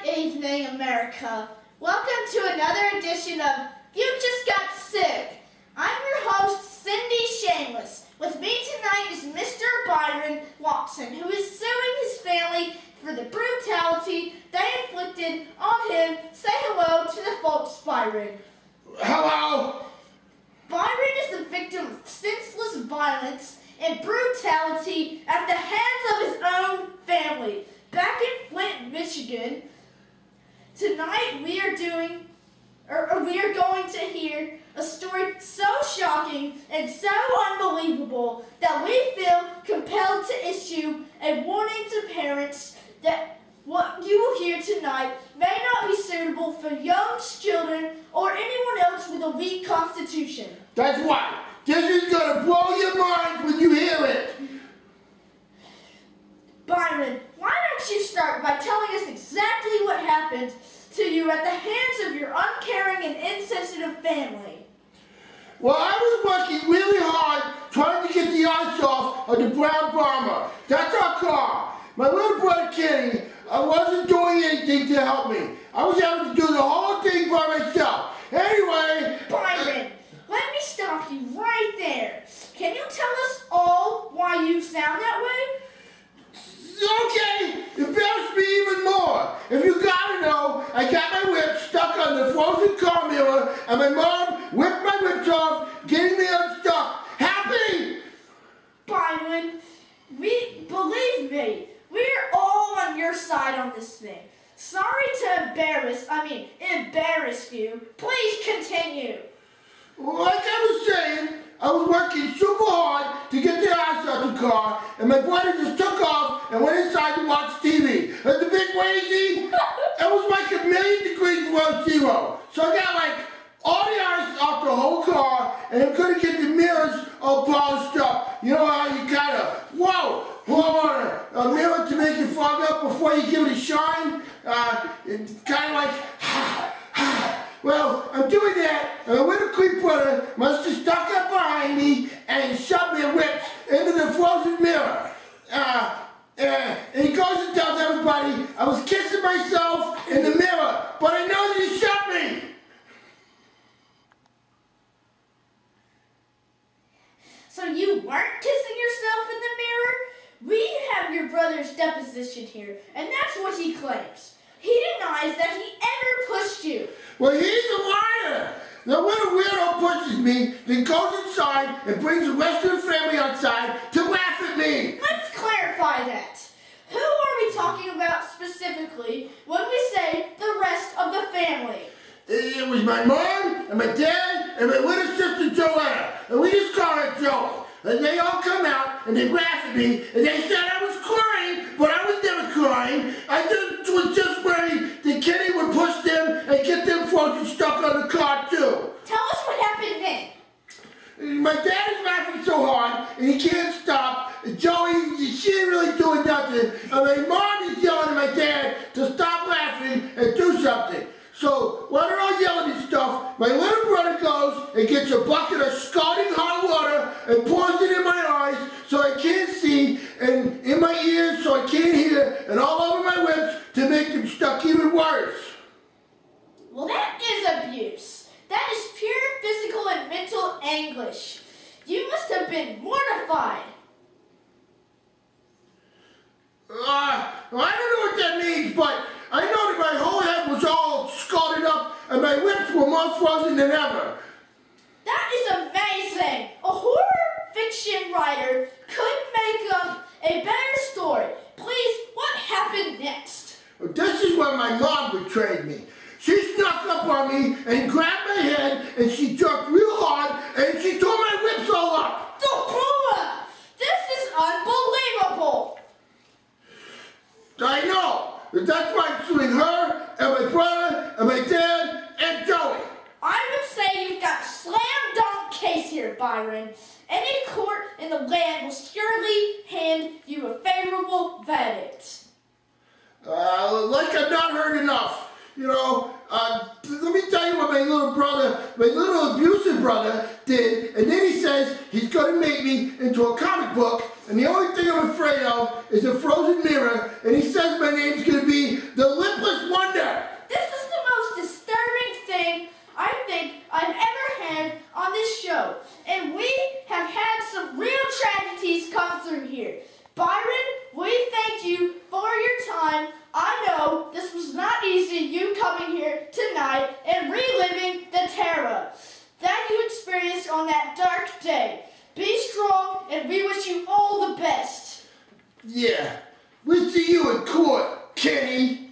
Evening, America. Welcome to another edition of You Just Got Sick. I'm your host, Cindy Shameless. With me tonight is Mr. Byron Watson, who is suing his family for the brutality they inflicted on him. Say hello to the folks, Byron. Hello. Byron is the victim of senseless violence and brutality at the hands of his own family. Back in Flint, Michigan, tonight we are going to hear a story so shocking and so unbelievable that we feel compelled to issue a warning to parents that what you will hear tonight may not be suitable for young children or anyone else with a weak constitution. That's right. This is going to blow your mind when you hear it. Byron, why don't you start by telling us exactly what happened to you at the hands of your uncaring and insensitive family? Well, I was working really hard trying to get the ice off of the brown bomber. That's our car. My little brother Kenny wasn't doing anything to help me. I was able to do the whole thing by myself. Anyway... Byron, let me stop you right there. Can you tell us all why you sound that way? Okay, embarrass me even more. If you gotta know, I got my whip stuck on the frozen car mirror, and my mom whipped my whips off, getting me unstuck. Happy? Byron, believe me, we're all on your side on this thing. Sorry to embarrass you. Please continue. Like I was saying, I was working super hard to get the ice out the car, and my brother just took off and went inside to watch TV. At the big crazy, it was like 1,000,000 degrees below zero. So I got like all the ice off the whole car, and I couldn't get the mirrors all polished up. You know how you kind of, whoa, blow on a mirror to make it fog up before you give it a shine? It's kind of like, well, I'm doing that, and my little creep brother must have stuck up behind me and shoved me whips into the frozen mirror. And he goes and tells everybody I was kissing myself in the mirror, but I know that he shoved me. So you weren't kissing yourself in the mirror? We have your brother's deposition here, and that's what he claims. He denies that he ever pushed you. Well, he's a liar. Now, when a weirdo pushes me, then goes inside and brings the rest of the family outside to laugh at me. Let's clarify that. Who are we talking about specifically when we say the rest of the family? It was my mom and my dad and my little sister Joanna, and we just call her Joe. And they all come out and they laugh at me and they said I was crying, but I was never crying. I was just worried that Kenny would push them and get them frozen stuck on the car too. Tell us what happened then. My dad is laughing so hard and he can't stop. Joey, she ain't really doing nothing. And my mom is yelling at my dad to stop laughing and do something. So, while they're all yelling and stuff, my little brother goes and gets a bucket of scalding hot water and pours it in my eyes so I can't see, and in my ears so I can't hear, and all over my lips to make them stuck even worse. Well, that is abuse. That is pure physical and mental anguish. You must have been mortified. I don't know what that means, but I know that my whole head was all scalded up and my lips were more frozen than ever. That is amazing! A horror fiction writer could make up a better story. Please, what happened next? This is when my mom betrayed me. She snuck up on me and grabbed my head and she jerked real hard and she tore my lips all up. The horror! This is unbelievable! I know. That's why I'm suing her and my brother and my dad and Joey. I would say you've got a slam dunk case here, Byron. Any court in the land will surely hand you a favorable verdict. Like I've not heard enough. You know, let me tell you what my little abusive brother did, and then he says he's going to make me into a comic book, and the only thing I'm afraid of is a frozen mirror, and he says my name's gonna be the Lipless Wonder. This is the most disturbing thing I think I've ever had on this show. And we have had some real tragedies come through here. Byron, we thank you for your time. I know this was not easy, you coming here tonight and reliving the terror that you experienced on that dark day. Be strong, and we wish you all the best. Yeah, we'll see you in court, Kenny.